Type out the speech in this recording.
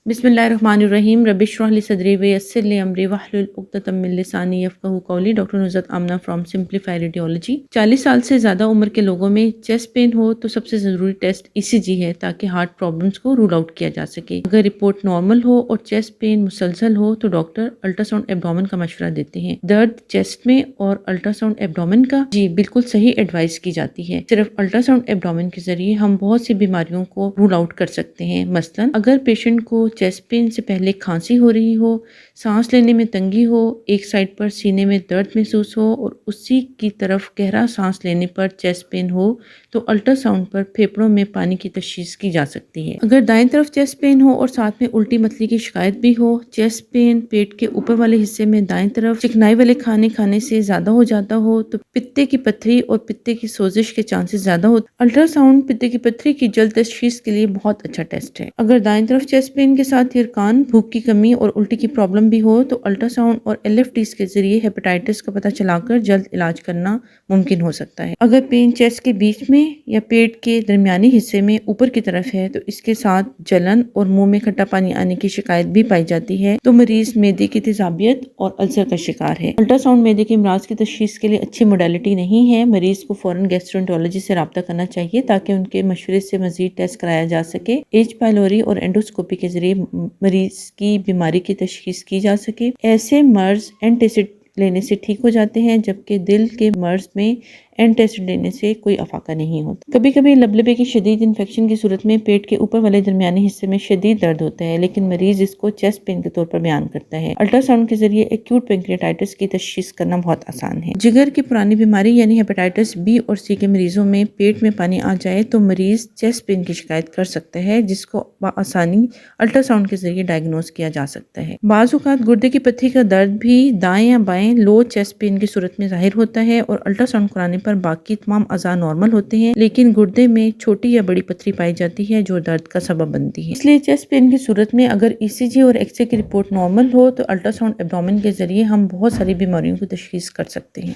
बिस्मिल्लाहिर्रहमानिर्रहीम रब्बिश इश्रह ली सदरी वयस्सिर ली अमरी वहलुल उक़दतम मिन लिसानी यफ़क़हू क़ौली। Doctor Nuzrat Amna from simplify radiology. 40 साल से ज़्यादा उम्र के लोगों में चेस्ट पेन हो तो सबसे ज़रूरी टेस्ट ईसीजी है ताकि हार्ट प्रॉब्लम्स को रूल आउट किया जा सके। अगर रिपोर्ट नॉर्मल हो और चेस्ट पेन मुसलसल हो तो डॉक्टर अल्ट्रासाउंड एब्डोमेन का मशवरा देते हैं। दर्द चेस्ट में और अल्ट्रासाउंड एब्डोमेन का जी बिल्कुल सही एडवाइस की जाती है। सिर्फ अल्ट्रासाउंड एब्डोमेन के जरिए हम बहुत सी बीमारियों को रूल आउट कर सकते हैं। मसलन अगर पेशेंट को चेस्ट पेन से पहले खांसी हो रही हो, सांस लेने में तंगी हो, एक साइड पर सीने में दर्द महसूस हो और उसी की तरफ गहरा सांस लेने पर चेस्ट पेन हो तो अल्ट्रासाउंड पर फेफड़ों में पानी की तशखीस की जा सकती है। अगर दाएं तरफ चेस्ट पेन हो और साथ में उल्टी मतली की शिकायत भी हो, चेस्ट पेन पेट के ऊपर वाले हिस्से में दाएं तरफ चिकनाई वाले खाने खाने से ज्यादा हो जाता हो तो पित्ते की पथरी और पित्ते की सोजिश के चांसेस ज्यादा होते। अल्ट्रासाउंड पित्ते की पथरी की जल्द तशखीस के लिए बहुत अच्छा टेस्ट है। अगर दाएं तरफ चेस्ट पेन के साथ हिरकान, भूख की कमी और उल्टी की प्रॉब्लम भी हो तो अल्ट्रासाउंड और एलएफटीज के जरिए हेपेटाइटिस का पता चलाकर जल्द इलाज करना मुमकिन हो सकता है। अगर पेन चेस्ट के बीच में या पेट के दरमियानी हिस्से में ऊपर की तरफ है तो इसके साथ जलन और मुंह में खट्टा पानी आने की शिकायत भी पाई जाती है तो मरीज मैदे की तेजाबियत और अल्सर का शिकार है। अल्ट्रासाउंड मैदे के अमराज की तशखीस के लिए अच्छी मोडालिटी नहीं है। मरीज को फौरन गैस्ट्रोएंटरोलॉजिस्ट से राब्ता करना चाहिए ताकि उनके मशवरे से मजीद टेस्ट कराया जा सके। एच पाइलोरी और एंडोस्कोपी के जरिए मरीज की बीमारी की तशखीस की जा सके। ऐसे मर्ज एंटासिड लेने से ठीक हो जाते हैं जबकि दिल के मर्ज में एंटासिड लेने से कोई अफाका नहीं होता। कभी कभी लबलबे की शदीद इन्फेक्शन की सूरत में पेट के ऊपर वाले दरमियानी हिस्से में शदीद दर्द होता है लेकिन मरीज इसको चेस्ट पेन के तौर पर बयान करता है। अल्ट्रासाउंड के जरिए एक्यूट पैंक्रियाटाइटिस की तशखीस करना बहुत आसान है। जिगर की पुरानी बीमारी यानी हेपेटाइटिस बी और सी के मरीजों में पेट में पानी आ जाए तो मरीज चेस्ट पेन की शिकायत कर सकता है जिसको आसानी अल्ट्रासाउंड के जरिए डायग्नोज किया जा सकता है। बाज़ औक़ात गुर्दे की पत्थरी का दर्द भी दाएं या बाएं लो चेस्ट पेन की सूरत में जाहिर होता है और अल्ट्रासाउंड कराने पर बाकी तमाम अज़ा नॉर्मल होते हैं लेकिन गुर्दे में छोटी या बड़ी पथरी पाई जाती है जो दर्द का सबब बनती है। इसलिए चेस्ट पेन की सूरत में अगर ईसीजी और एक्सरे की रिपोर्ट नॉर्मल हो तो अल्ट्रासाउंड एब्डोमेन के जरिए हम बहुत सारी बीमारियों की तशखीस कर सकते हैं।